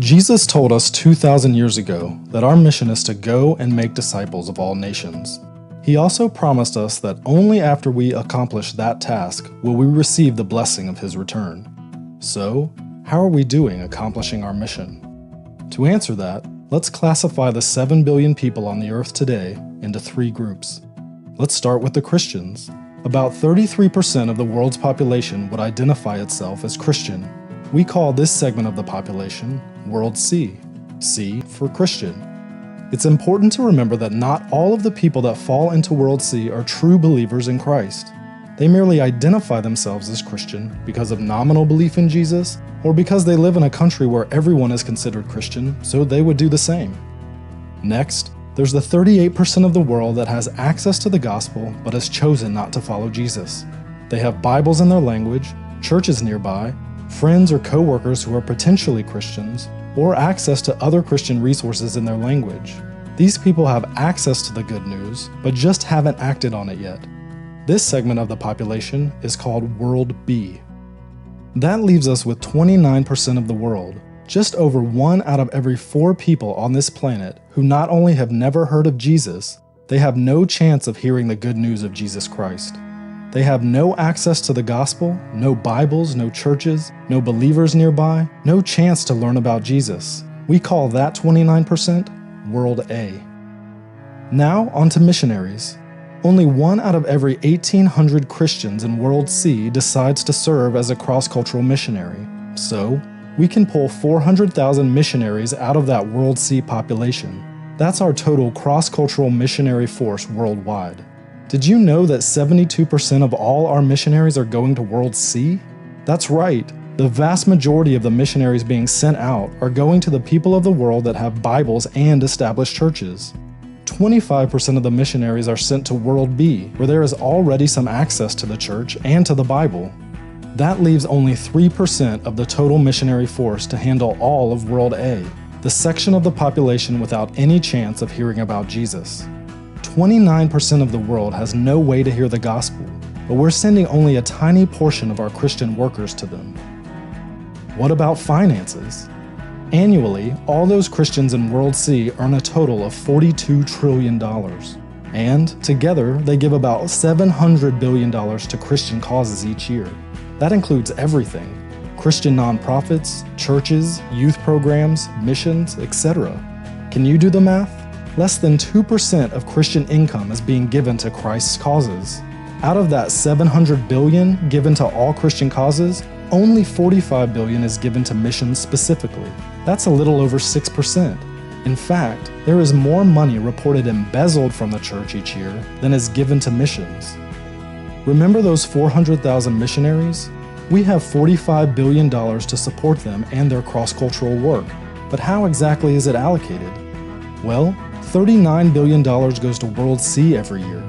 Jesus told us 2,000 years ago that our mission is to go and make disciples of all nations. He also promised us that only after we accomplish that task will we receive the blessing of His return. So, how are we doing accomplishing our mission? To answer that, let's classify the 7 billion people on the earth today into 3 groups. Let's start with the Christians. About 33% of the world's population would identify itself as Christian. We call this segment of the population World C. C for Christian. It's important to remember that not all of the people that fall into World C are true believers in Christ. They merely identify themselves as Christian because of nominal belief in Jesus, or because they live in a country where everyone is considered Christian, so they would do the same. Next, there's the 38% of the world that has access to the gospel but has chosen not to follow Jesus. They have Bibles in their language, churches nearby, friends or co-workers who are potentially Christians, or access to other Christian resources in their language. These people have access to the good news, but just haven't acted on it yet. This segment of the population is called World B. That leaves us with 29% of the world, just over 1 out of every 4 people on this planet who not only have never heard of Jesus, they have no chance of hearing the good news of Jesus Christ. They have no access to the gospel, no Bibles, no churches, no believers nearby, no chance to learn about Jesus. We call that 29% World A. Now on to missionaries. Only 1 out of every 1,800 Christians in World C decides to serve as a cross-cultural missionary. So, we can pull 400,000 missionaries out of that World C population. That's our total cross-cultural missionary force worldwide. Did you know that 72% of all our missionaries are going to World C? That's right. The vast majority of the missionaries being sent out are going to the people of the world that have Bibles and established churches. 25% of the missionaries are sent to World B, where there is already some access to the church and to the Bible. That leaves only 3% of the total missionary force to handle all of World A, the section of the population without any chance of hearing about Jesus. 29% of the world has no way to hear the gospel, but we're sending only a tiny portion of our Christian workers to them. What about finances? Annually, all those Christians in World C earn a total of $42 trillion. And, together, they give about $700 billion to Christian causes each year. That includes everything: Christian nonprofits, churches, youth programs, missions, etc. Can you do the math? Less than 2% of Christian income is being given to Christ's causes. Out of that $700 billion given to all Christian causes, only $45 billion is given to missions specifically. That's a little over 6%. In fact, there is more money reported embezzled from the church each year than is given to missions. Remember those 400,000 missionaries? We have $45 billion to support them and their cross-cultural work, but how exactly is it allocated? Well, $39 billion goes to World C every year.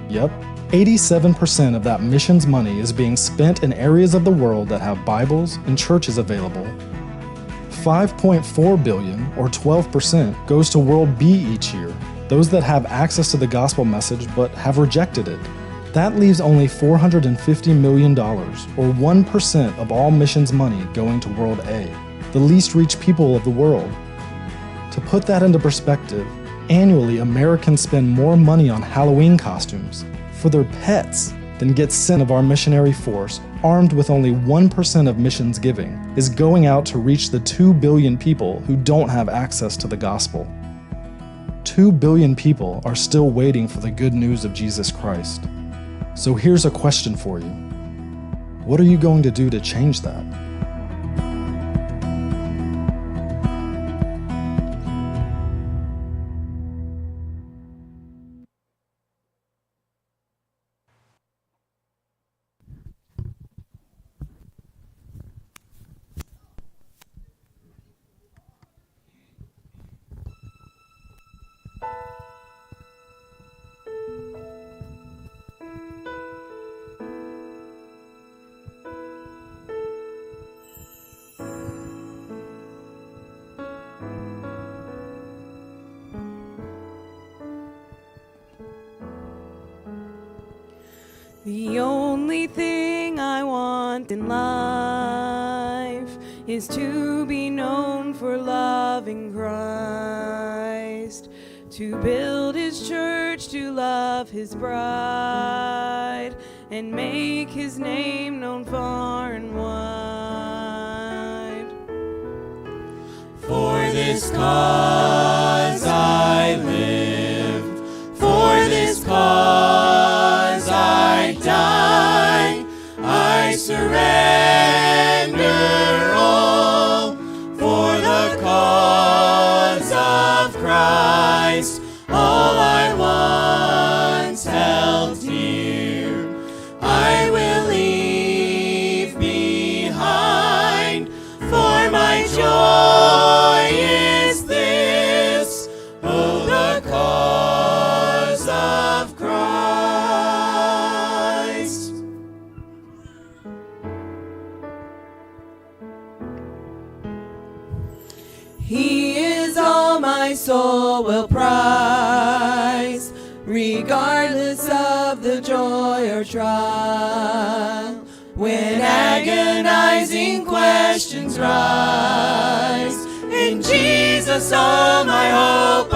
Yep, 87% of that missions money is being spent in areas of the world that have Bibles and churches available. $5.4 billion, or 12%, goes to World B each year, those that have access to the gospel message but have rejected it. That leaves only $450 million, or 1% of all missions money going to World A, the least reached people of the world. To put that into perspective, annually Americans spend more money on Halloween costumes for their pets than gets sent of our missionary force, armed with only 1% of missions giving, is going out to reach the 2 billion people who don't have access to the gospel. 2 billion people are still waiting for the good news of Jesus Christ. So here's a question for you. What are you going to do to change that? The only thing I want in life is to be known for loving Christ, to build his church, to love his bride, and make his name known far and wide. For this cause I live, for this cause I die, I surrender all for the cause of Christ. All I once held dear, I will leave behind, for my joy is this, oh, the cause of Christ. He is all my soul will prize, regardless of the joy or trial. When agonizing questions rise, in Jesus all my hope